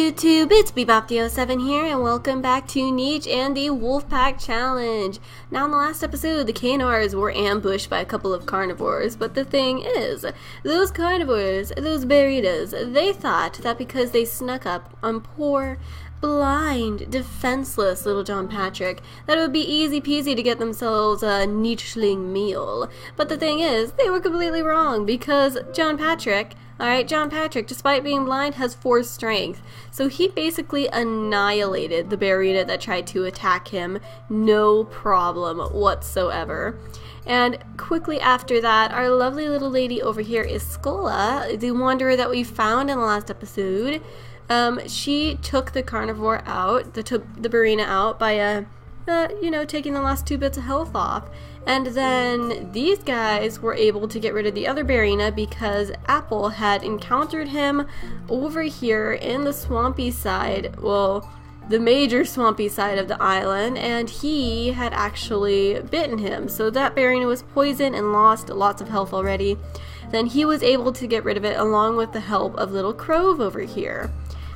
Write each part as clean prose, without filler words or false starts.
YouTube, it's Beboptio7 here, and welcome back to Niche and the Wolfpack Challenge. Now in the last episode, the Heirs were ambushed by a couple of carnivores, but the thing is, those carnivores, those berritas, they thought that because they snuck up on poor, blind, defenseless little John Patrick, that it would be easy peasy to get themselves a nicheling meal. But the thing is, they were completely wrong, because John Patrick, despite being blind, has 4 strength. So he basically annihilated the berrita that tried to attack him, no problem whatsoever. And quickly after that, our lovely little lady over here is Skola, the wanderer that we found in the last episode. She took the carnivore out, took the berrita out by, taking the last 2 bits of health off. And then these guys were able to get rid of the other berrita because Apple had encountered him over here in the swampy side, well, the major swampy side of the island, and he had actually bitten him. So that berrita was poisoned and lost lots of health already. Then he was able to get rid of it along with the help of little Krove over here.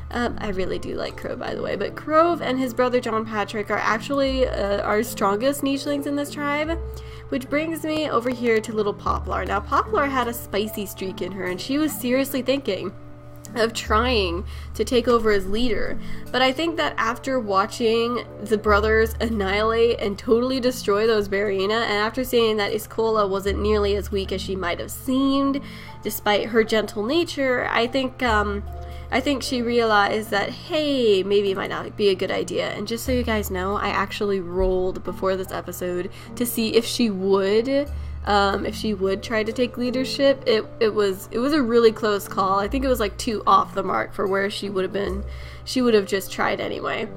I really do like Krove, by the way, but Krove and his brother John Patrick are actually our strongest nichelings in this tribe, which brings me over here to little Poplar. Now, Poplar had a spicy streak in her, and she was seriously thinking of trying to take over as leader. But I think that after watching the brothers annihilate and totally destroy those berrita, and after seeing that Iskola wasn't nearly as weak as she might have seemed, despite her gentle nature, I think she realized that, hey, maybe it might not be a good idea. And just so you guys know, I actually rolled before this episode to see if she would try to take leadership. It was a really close call. I think it was like 2 off the mark for where she would have been. She would have just tried anyway.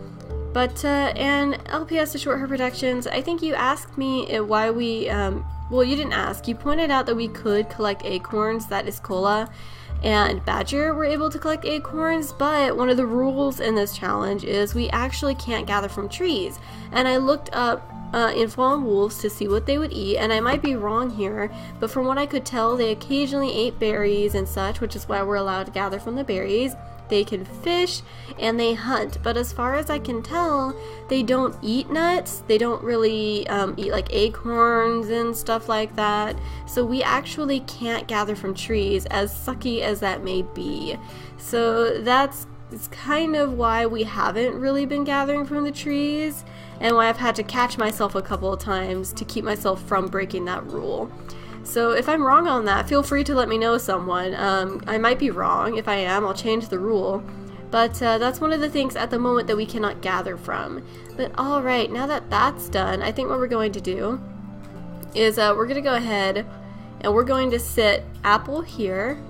But, and LPS to short her protections, I think you asked me why we, well, you didn't ask. You pointed out that we could collect acorns, that is Cola, and Badger were able to collect acorns, but one of the rules in this challenge is we actually can't gather from trees. And I looked up in Fallen Wolves to see what they would eat, and I might be wrong here, but from what I could tell, they occasionally ate berries and such, which is why we're allowed to gather from the berries. They can fish and they hunt, but as far as I can tell, they don't eat nuts. They don't really eat like acorns and stuff like that. So we actually can't gather from trees, as sucky as that may be. So it's kind of why we haven't really been gathering from the trees, and why I've had to catch myself a couple of times to keep myself from breaking that rule. So if I'm wrong on that, feel free to let me know, someone. I might be wrong. If I am, I'll change the rule. But that's one of the things at the moment that we cannot gather from. But alright, now that that's done, I think what we're going to do is we're going to go ahead and we're going to sit Apple here.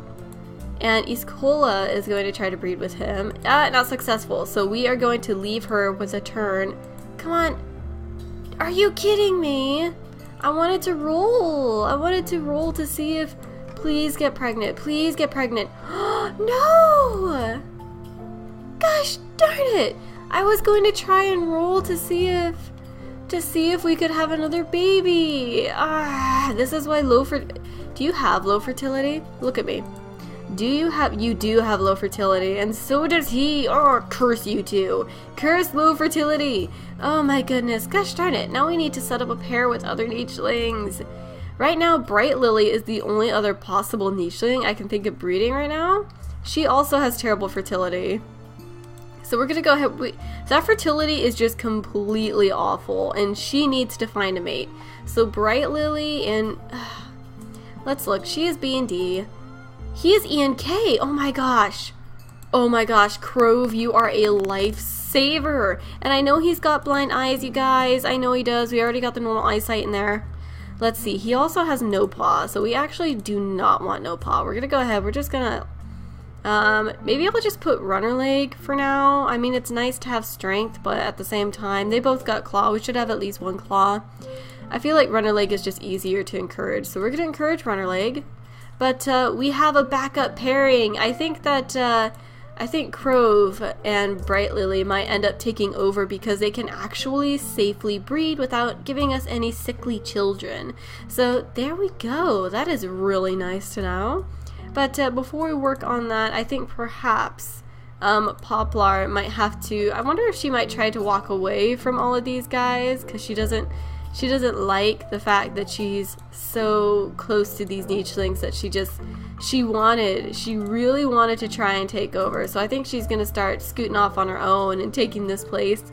And Iskola is going to try to breed with him. Not successful. So we are going to leave her with a turn. Come on. Are you kidding me? I wanted to roll. I wanted to roll to see if... Please get pregnant. Please get pregnant. No! Gosh darn it. I was going to try and roll to see if we could have another baby. This is why do you have low fertility? Look at me. You do have low fertility, and so does he. Oh, curse you two. Curse low fertility. Oh my goodness. Gosh darn it. Now we need to set up a pair with other nichelings. Right now, Brightlily is the only other possible nicheling I can think of breeding right now. She also has terrible fertility. So we're going to go ahead. That fertility is just completely awful, and she needs to find a mate. So Brightlily and... let's look. She is B and D. He is E and K. Oh my gosh. Oh my gosh. Krove, you are a lifesaver. And I know he's got blind eyes, you guys. I know he does. We already got the normal eyesight in there. Let's see. He also has no paw. So we actually do not want no paw. We're going to go ahead. We're just going to... maybe I'll just put runner leg for now. I mean, it's nice to have strength, but at the same time, they both got claw. We should have at least 1 claw. I feel like runner leg is just easier to encourage. So we're going to encourage runner leg. But we have a backup pairing. I think Krove and Brightlily might end up taking over because they can actually safely breed without giving us any sickly children. So there we go. That is really nice to know. But before we work on that, I think perhaps Poplar might have to, I wonder if she might try to walk away from all of these guys, because she doesn't like the fact that she's so close to these nichelings that she really wanted to try and take over. So I think she's gonna start scooting off on her own and taking this place.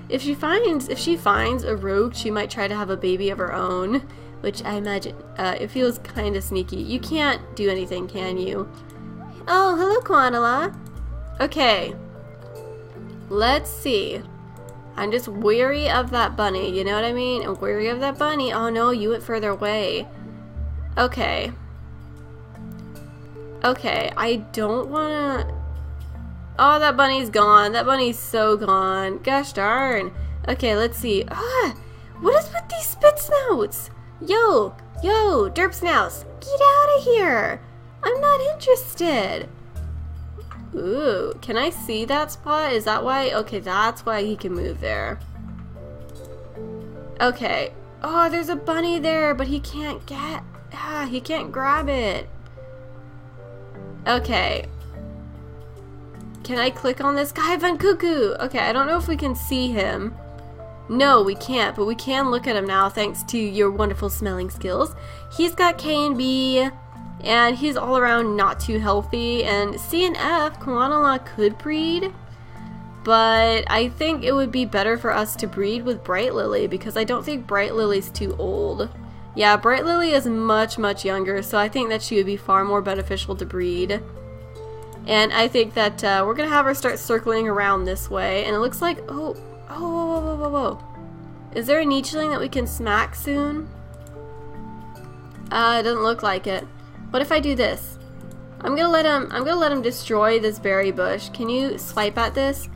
If she finds a rogue, she might try to have a baby of her own, which I imagine it feels kind of sneaky. You can't do anything, can you? Oh, hello, Quanala. Okay, let's see. I'm just weary of that bunny, you know what I mean? I'm weary of that bunny. Oh no, you went further away. Okay. Okay, I don't wanna... Oh, that bunny's gone. That bunny's so gone. Gosh darn. Okay, let's see. Ah, what is with these spit snouts? Yo, derp snouts, get out of here. I'm not interested. Ooh, can I see that spot? Is that why? Okay, that's why he can move there. Okay. Oh, there's a bunny there, but he can't get... he can't grab it. Okay. Can I click on this guy? Van Cuckoo! Okay, I don't know if we can see him. No, we can't, but we can look at him now thanks to your wonderful smelling skills. He's got K and B, and he's all around not too healthy, and C and F, Koanala could breed, but I think it would be better for us to breed with Brightlily because I don't think Brightlilly's too old. Yeah, Brightlily is much, much younger, so I think that she would be far more beneficial to breed. And I think that we're going to have her start circling around this way, and it looks like, oh, whoa. Is there a nicheling that we can smack soon? It doesn't look like it. What if I do this? I'm gonna let him destroy this berry bush. Can you swipe at this?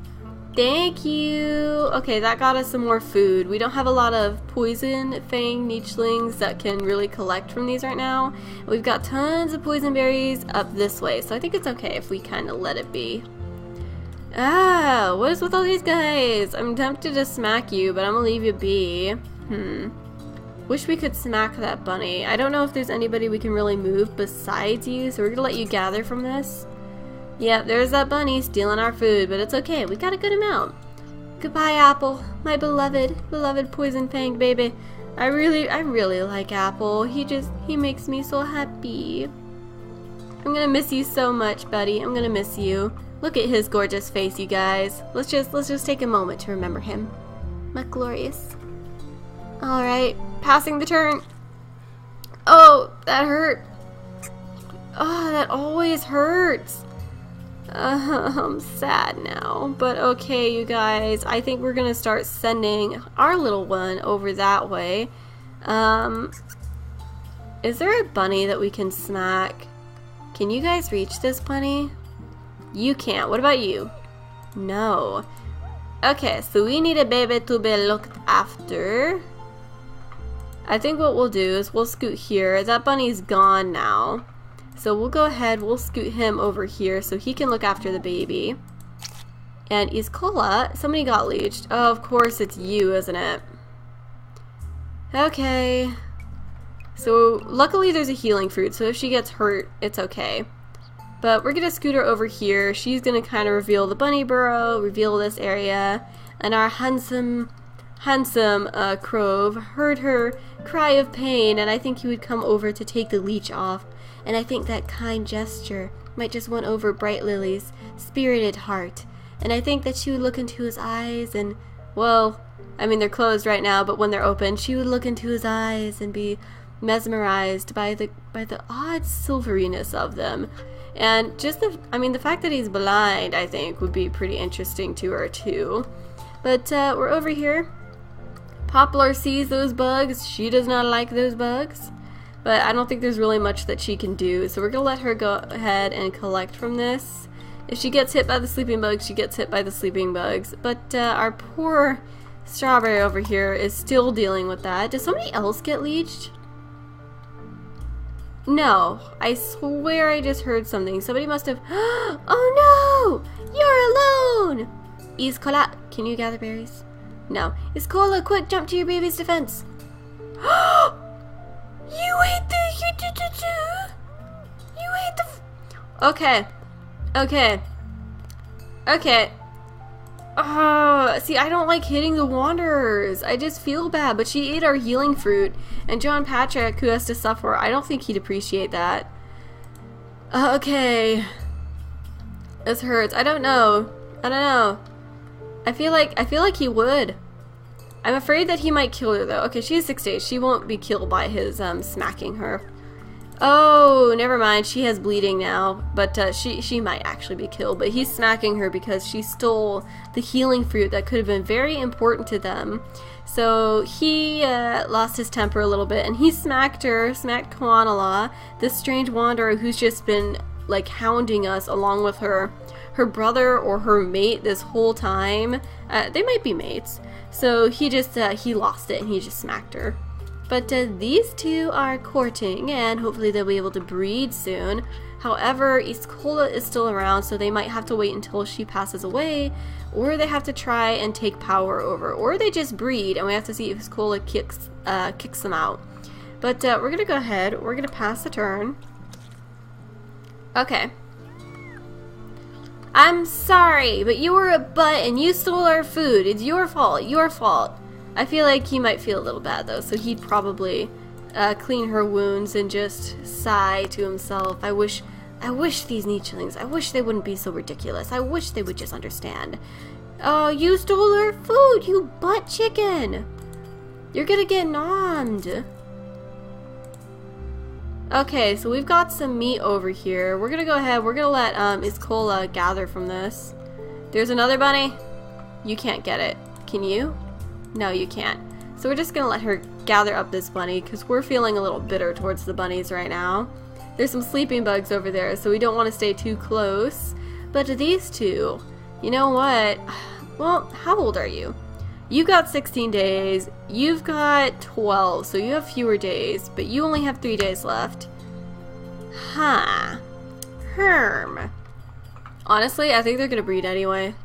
Thank you. Okay, that got us some more food. We don't have a lot of poison fang nichelings that can really collect from these right now. We've got tons of poison berries up this way, so I think it's okay if we kind of let it be. Ah, what is with all these guys? I'm tempted to smack you, but I'm gonna leave you be. Wish we could smack that bunny. I don't know if there's anybody we can really move besides you, so we're gonna let you gather from this. Yep, there's that bunny stealing our food, but it's okay. We got a good amount. Goodbye, Apple, my beloved poison fang baby. I really like Apple. He makes me so happy. I'm gonna miss you so much, buddy. I'm gonna miss you. Look at his gorgeous face, you guys. Let's just take a moment to remember him. My glorious. All right, passing the turn. Oh, that hurt. Oh, that always hurts. I'm sad now, but okay, you guys. I think we're gonna start sending our little one over that way. Is there a bunny that we can smack? Can you guys reach this bunny? You can't. What about you? No. Okay, so we need a baby to be looked after. I think what we'll do is we'll scoot here. That bunny's gone now. So we'll go ahead, we'll scoot him over here so he can look after the baby. And Iskola, somebody got leeched. Oh, of course it's you, isn't it? Okay. So luckily there's a healing fruit, so if she gets hurt, it's okay. But we're gonna scoot her over here. She's gonna kind of reveal the bunny burrow, reveal this area, and our handsome Krove heard her cry of pain, and I think he would come over to take the leech off. And I think that kind gesture might just win over Brightlilly's spirited heart. And I think that she would look into his eyes and, well, I mean they're closed right now, but when they're open, she would look into his eyes and be mesmerized by the odd silveriness of them. And just the fact that he's blind, I think, would be pretty interesting to her too. But we're over here. Poplar sees those bugs. She does not like those bugs. But I don't think there's really much that she can do. So we're going to let her go ahead and collect from this. If she gets hit by the sleeping bugs, she gets hit by the sleeping bugs. But our poor strawberry over here is still dealing with that. Does somebody else get leeched? No. I swear I just heard something. Somebody must have... Oh no! You're alone! Iskola, can you gather berries? No. Iskola, quick, jump to your baby's defense. You ate the... Okay. Okay. Okay. Oh, see, I don't like hitting the wanderers. I just feel bad, but she ate our healing fruit, and John Patrick, who has to suffer, I don't think he'd appreciate that. Okay. This hurts. I don't know. I feel like he would. I'm afraid that he might kill her though. Okay, she has 6 days. She won't be killed by his smacking her. Oh, never mind. She has bleeding now, but she might actually be killed. But he's smacking her because she stole the healing fruit that could have been very important to them. So he lost his temper a little bit, and he smacked Koanala, this strange wanderer who's just been like hounding us along with her brother or her mate this whole time. They might be mates. So he just he lost it and he just smacked her. But these two are courting, and hopefully they'll be able to breed soon. However, Iskola is still around, so they might have to wait until she passes away, or they have to try and take power over, or they just breed, and we have to see if Iskola kicks them out. But we're gonna go ahead. We're gonna pass the turn. Okay. I'm sorry, but you were a butt and you stole our food. It's your fault. Your fault. I feel like he might feel a little bad though, so he'd probably clean her wounds and just sigh to himself. I wish these nichelings, I wish they wouldn't be so ridiculous. I wish they would just understand. Oh, you stole our food, you butt chicken. You're gonna get nommed. Okay, so we've got some meat over here. We're gonna go ahead, we're gonna let Iskola gather from this. There's another bunny. You can't get it. Can you? No, you can't. So we're just gonna let her gather up this bunny because we're feeling a little bitter towards the bunnies right now. There's some sleeping bugs over there, so we don't want to stay too close. But these two, you know what? Well, how old are you? You got 16 days, you've got 12, so you have fewer days, but you only have 3 days left. Huh. Herm. Honestly, I think they're gonna breed anyway.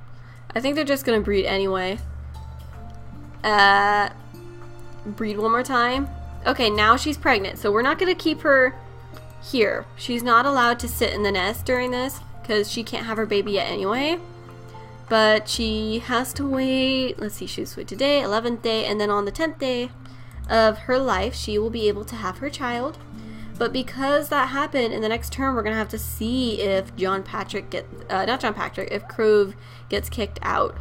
I think they're just gonna breed anyway. Breed one more time. Okay, now she's pregnant, so we're not gonna keep her here. She's not allowed to sit in the nest during this, because she can't have her baby yet anyway. But she has to wait, let's see, she was sweet today, 11th day, and then on the 10th day of her life, she will be able to have her child. But because that happened, in the next term, we're going to have to see if if Krove gets kicked out.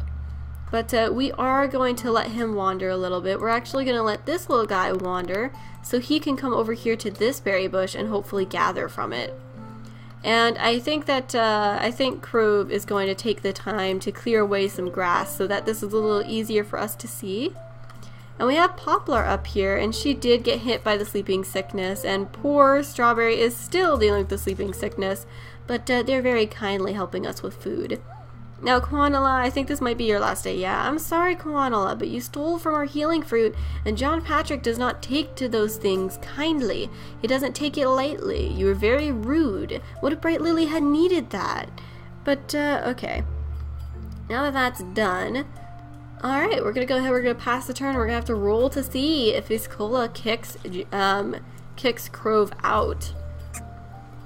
But we are going to let him wander a little bit. We're actually going to let this little guy wander, so he can come over here to this berry bush and hopefully gather from it. And I think that, Krove is going to take the time to clear away some grass so that this is a little easier for us to see. And we have Poplar up here, and she did get hit by the sleeping sickness, and poor Strawberry is still dealing with the sleeping sickness, but they're very kindly helping us with food. Now, Koanala, I think this might be your last day. Yeah, I'm sorry, Koanala, but you stole from our healing fruit, and John Patrick does not take to those things kindly. He doesn't take it lightly. You were very rude. What if Brightlily had needed that? But, okay. Now that that's done, alright, we're gonna go ahead, we're gonna pass the turn. We're gonna have to roll to see if Iskola kicks Krove out.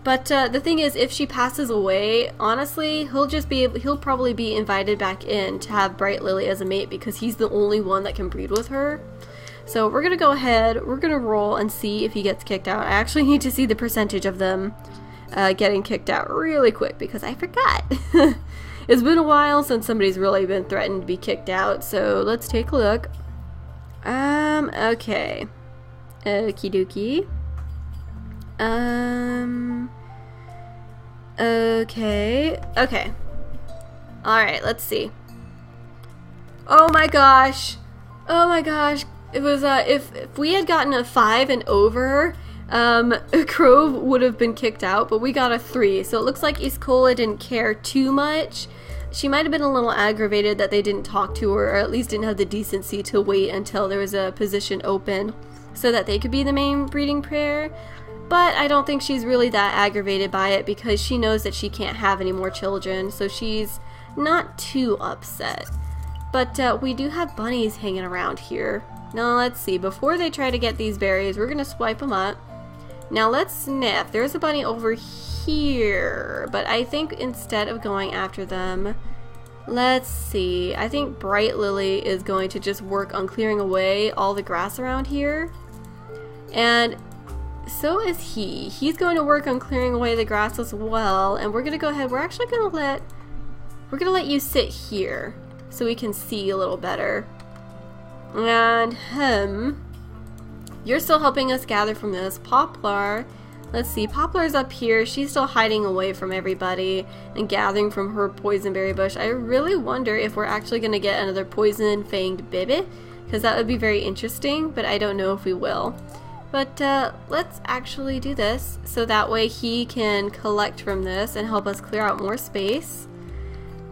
But the thing is, if she passes away, honestly, he'll probably be invited back in to have Brightlily as a mate because he's the only one that can breed with her. So we're gonna go ahead, we're gonna roll and see if he gets kicked out. I actually need to see the percentage of them getting kicked out really quick because I forgot. It's been a while since somebody's really been threatened to be kicked out, so let's take a look. Okay. Okie dokie. Okay. Alright, let's see. Oh my gosh. It was, if we had gotten a 5 and over, Krove would have been kicked out, but we got a 3. So it looks like Iskola didn't care too much. She might have been a little aggravated that they didn't talk to her, or at least didn't have the decency to wait until there was a position open so that they could be the main breeding pair. But I don't think she's really that aggravated by it because she knows that she can't have any more children, so she's not too upset. But we do have bunnies hanging around here. Now let's see, before they try to get these berries, we're gonna swipe them up. Now let's sniff. There's a bunny over here, but I think instead of going after them, Let's see. I think Brightlily is going to just work on clearing away all the grass around here. And so is he. He's going to work on clearing away the grass as well. And we're going to go ahead. We're actually going to let you sit here so we can see a little better. And you're still helping us gather from this. Poplar. Let's see, Poplar's up here. She's still hiding away from everybody and gathering from her poisonberry bush. I really wonder if we're actually going to get another poison-fanged baby, because that would be very interesting, but I don't know if we will. But let's actually do this, so that way he can collect from this and help us clear out more space.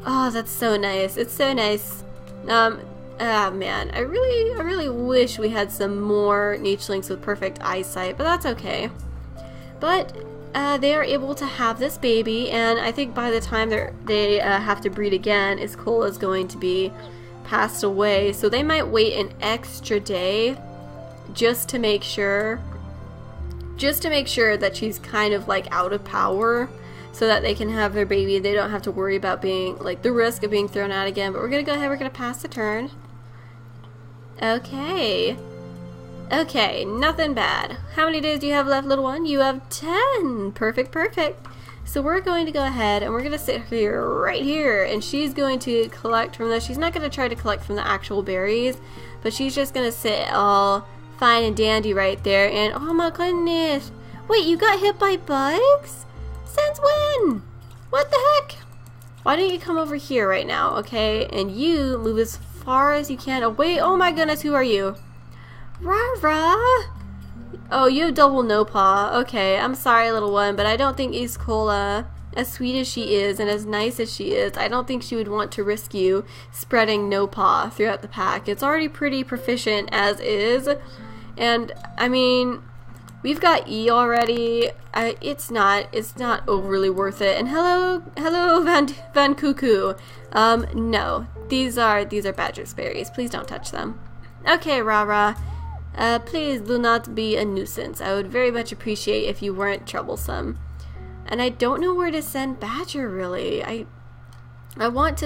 Oh, that's so nice. It's so nice. Man, I really wish we had some more nichelings with perfect eyesight, but that's okay. But they are able to have this baby, and I think by the time they have to breed again, Iskola is going to be passed away. So they might wait an extra day just to make sure that she's kind of like out of power, so that they can have their baby. They don't have to worry about being like the risk of being thrown out again. But we're gonna go ahead. We're gonna pass the turn. Okay, nothing bad. How many days do you have left, little one? You have 10. Perfect. So we're going to go ahead and we're going to sit here, right here, and she's going to collect from this. She's not going to try to collect from the actual berries, but she's just going to sit all fine and dandy right there. And oh my goodness. Wait, you got hit by bugs? Since when? What the heck? Why don't you come over here right now, okay? And you move as far as you can away. Oh my goodness, who are you? Rara! Oh, you have double no paw. Okay, I'm sorry, little one, but I don't think Iskola, as sweet as she is and as nice as she is, I don't think she would want to risk you spreading no paw throughout the pack. It's already pretty proficient as is, and I mean, we've got E already. It's not overly worth it. And hello, Van Cuckoo. No, these are Badger's berries. Please don't touch them. Okay, Rara. Please do not be a nuisance. I would very much appreciate if you weren't troublesome. And I don't know where to send Badger, really. I want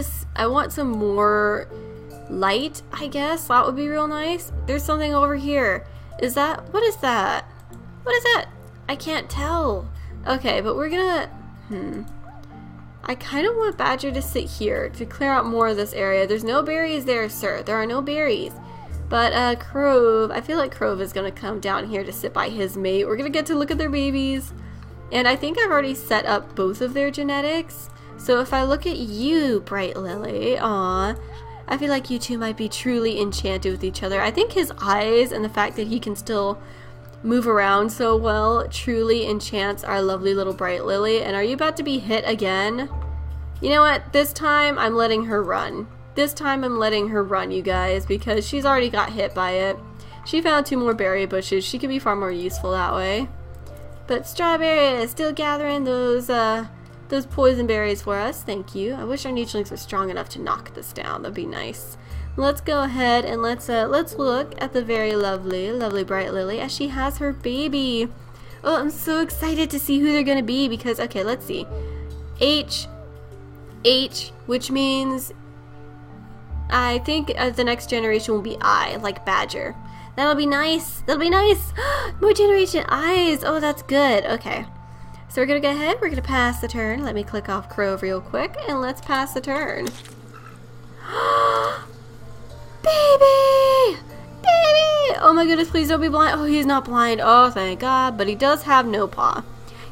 some more light, I guess. That would be real nice. There's something over here. What is that? What is that? I can't tell. Okay, but we're gonna, I kind of want Badger to sit here to clear out more of this area. There's no berries there, sir. There are no berries. But Krove, I feel like Krove is going to come down here to sit by his mate. We're going to get to look at their babies. And I think I've already set up both of their genetics. So if I look at you, Brightlily, I feel like you two might be truly enchanted with each other. I think his eyes and the fact that he can still move around so well truly enchants our lovely little Brightlily. And are you about to be hit again? You know what? This time I'm letting her run. You guys, because she's already got hit by it. She found 2 more berry bushes. She could be far more useful that way. But Strawberry is still gathering those poison berries for us. Thank you. I wish our nichelings were strong enough to knock this down. That'd be nice. Let's go ahead and let's look at the very lovely Brightlily as she has her baby. Oh, I'm so excited to see who they're gonna be because, okay, let's see. H, which means I think the next generation will be I, like Badger. That'll be nice. More generation I's. Oh, that's good. Okay. So we're going to go ahead. We're going to pass the turn. Let me click off Krove real quick. And let's pass the turn. Baby! Oh my goodness, please don't be blind. Oh, he's not blind. Oh, thank God. But he does have no paw.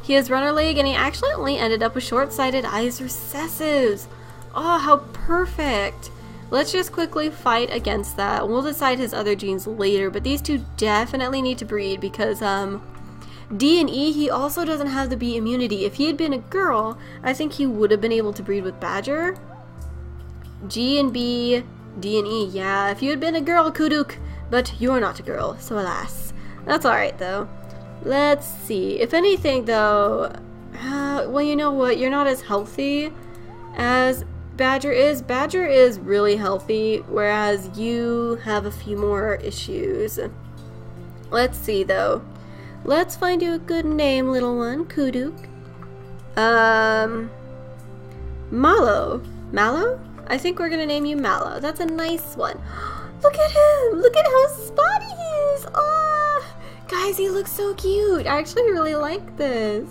He has runner leg, and he actually only ended up with short-sighted eyes recessives. Oh, how perfect. Let's just quickly fight against that. We'll decide his other genes later, but these two definitely need to breed because D and E, he also doesn't have the bee immunity. If he had been a girl, I think he would have been able to breed with Badger. G and B, D and E, yeah. If you had been a girl, Kuduk, but you're not a girl, so alas. That's alright though. Let's see. If anything though, well, you know what? You're not as healthy as Badger is. Badger is really healthy, whereas you have a few more issues. Let's see though. Let's find you a good name, little one. Kuduk. Mallow? I think we're gonna name you Mallow. That's a nice one. Look at him! Look at how spotty he is! Oh, guys, he looks so cute. I actually really like this.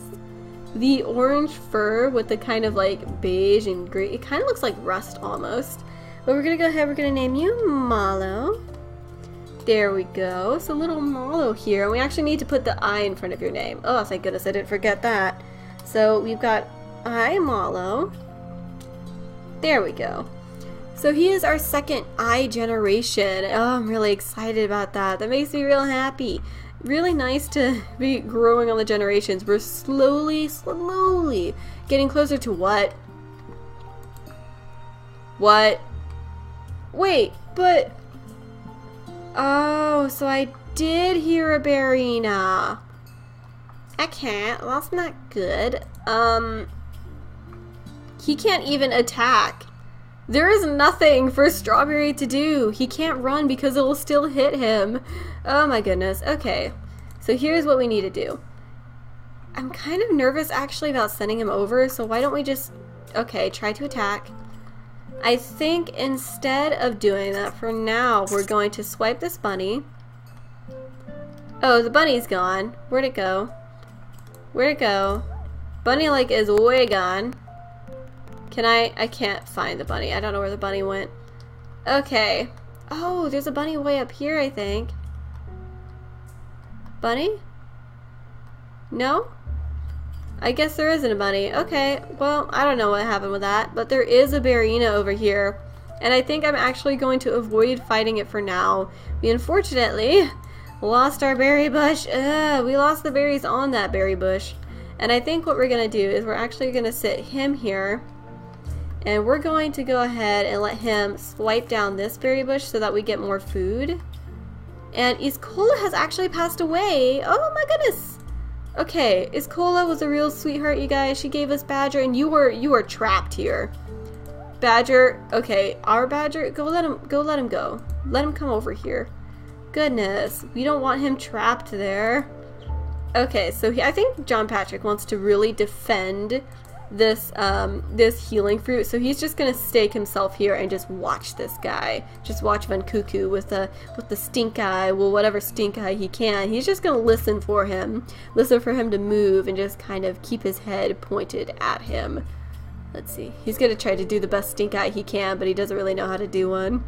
The orange fur with the kind of like beige and gray. It kind of looks like rust almost. But we're gonna go ahead, we're gonna name you Mallow. There we go. So little Mallow here. And we actually need to put the I in front of your name. Oh, thank goodness I didn't forget that. So we've got I Mallow. There we go. So he is our second I generation. Oh, I'm really excited about that. That makes me real happy. Really nice to be growing on the generations. We're slowly getting closer to what? What? Wait, but... Oh, so I did hear a Barina. Okay, that's not good. He can't even attack. There is nothing for Strawberry to do. He can't run because it will still hit him. Oh my goodness. Okay, so here's what we need to do. I'm kind of nervous actually about sending him over, so why don't we just... Okay, try to attack. I think instead of doing that, for now, we're going to swipe this bunny. Oh, the bunny's gone. Where'd it go? Where'd it go? Bunny, like, is way gone. Can I can't find the bunny. I don't know where the bunny went. Okay. Oh, there's a bunny way up here, I think. Bunny? No? I guess there isn't a bunny. Okay, well, I don't know what happened with that, but there is a Barina over here, and I think I'm actually going to avoid fighting it for now. We unfortunately lost our berry bush. We lost the berries on that berry bush, and I think what we're going to do is we're actually going to sit him here, and we're going to go ahead and let him swipe down this berry bush so that we get more food. And Iscola has actually passed away. Oh my goodness. Okay, Iscola was a real sweetheart, you guys. She gave us Badger, and you were trapped here. Badger, okay, our Badger, let him go. Let him come over here. Goodness, we don't want him trapped there. Okay, so I think John Patrick wants to really defend this this healing fruit, so he's just gonna stake himself here and just watch this guy. Just watch Van Cuckoo with the stink eye, well, whatever stink eye he can. He's just gonna listen for him to move and just kind of keep his head pointed at him. Let's see. He's gonna try to do the best stink eye he can, but he doesn't really know how to do one.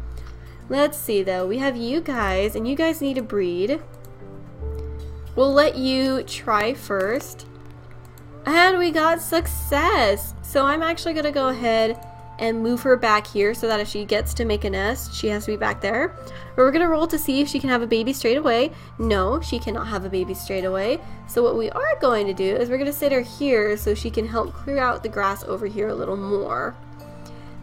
Let's see though. We have you guys, and you guys need to breed. We'll let you try first. And we got success! So I'm actually going to go ahead and move her back here so that if she gets to make a nest, she has to be back there. But we're going to roll to see if she can have a baby straight away. No, she cannot have a baby straight away. So what we are going to do is we're going to sit her here so she can help clear out the grass over here a little more.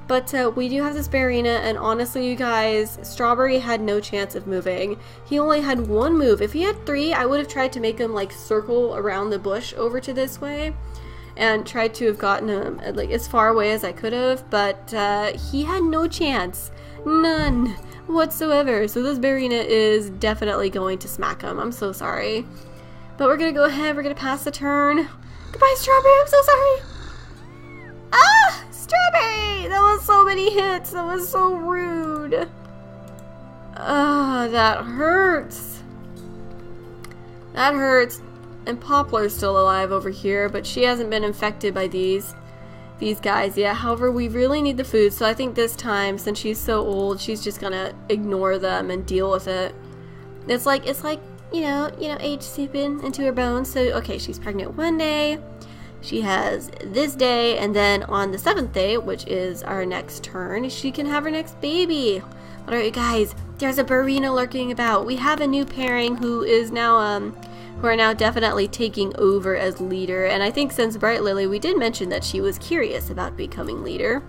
But we do have this Barina, and honestly, you guys, Strawberry had no chance of moving. He only had one move. If he had three, I would have tried to make him like circle around the bush over to this way and tried to have gotten him like as far away as I could have, but he had no chance. None whatsoever. So this Barina is definitely going to smack him. I'm so sorry. But we're going to go ahead. We're going to pass the turn. Goodbye, Strawberry. I'm so sorry. Ah! Strawberry! That was so many hits. That was so rude. Ah, that hurts. That hurts. And Poplar's still alive over here, but she hasn't been infected by these guys yet. However, we really need the food, so I think this time, since she's so old, she's just gonna ignore them and deal with it. It's like you know, age seeping into her bones. So okay, she's pregnant one day. She has this day, and then on the 7th day, which is our next turn, she can have her next baby. Alright guys, there's a Barina lurking about. We have a new pairing who is now who are now definitely taking over as leader, and I think since Brightlily, we did mention that she was curious about becoming leader.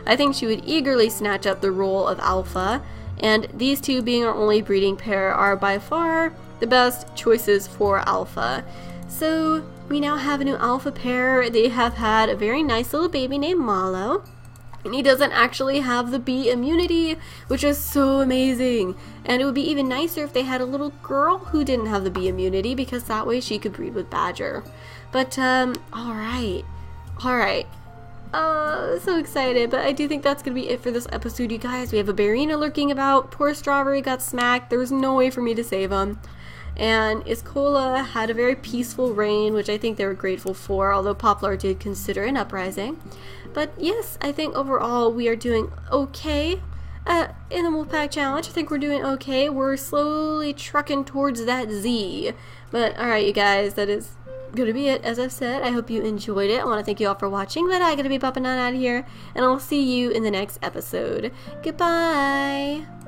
I think she would eagerly snatch up the role of alpha, and these two being our only breeding pair are by far the best choices for alpha. So we now have a new alpha pair. They have had a very nice little baby named Mallow. And he doesn't actually have the bee immunity, which is so amazing. And it would be even nicer if they had a little girl who didn't have the bee immunity, because that way she could breed with Badger. But, alright. So excited, but I do think that's gonna be it for this episode, you guys. We have a Barina lurking about. Poor Strawberry got smacked. There was no way for me to save him. And Iscola had a very peaceful reign, which I think they were grateful for, although Poplar did consider an uprising. But yes, I think overall we are doing okay in the Wolfpack Challenge. I think we're doing okay. We're slowly trucking towards that Z. But alright, you guys, that is gonna be it. As I've said, I hope you enjoyed it. I want to thank you all for watching, but I gotta be popping on out of here, and I'll see you in the next episode. Goodbye!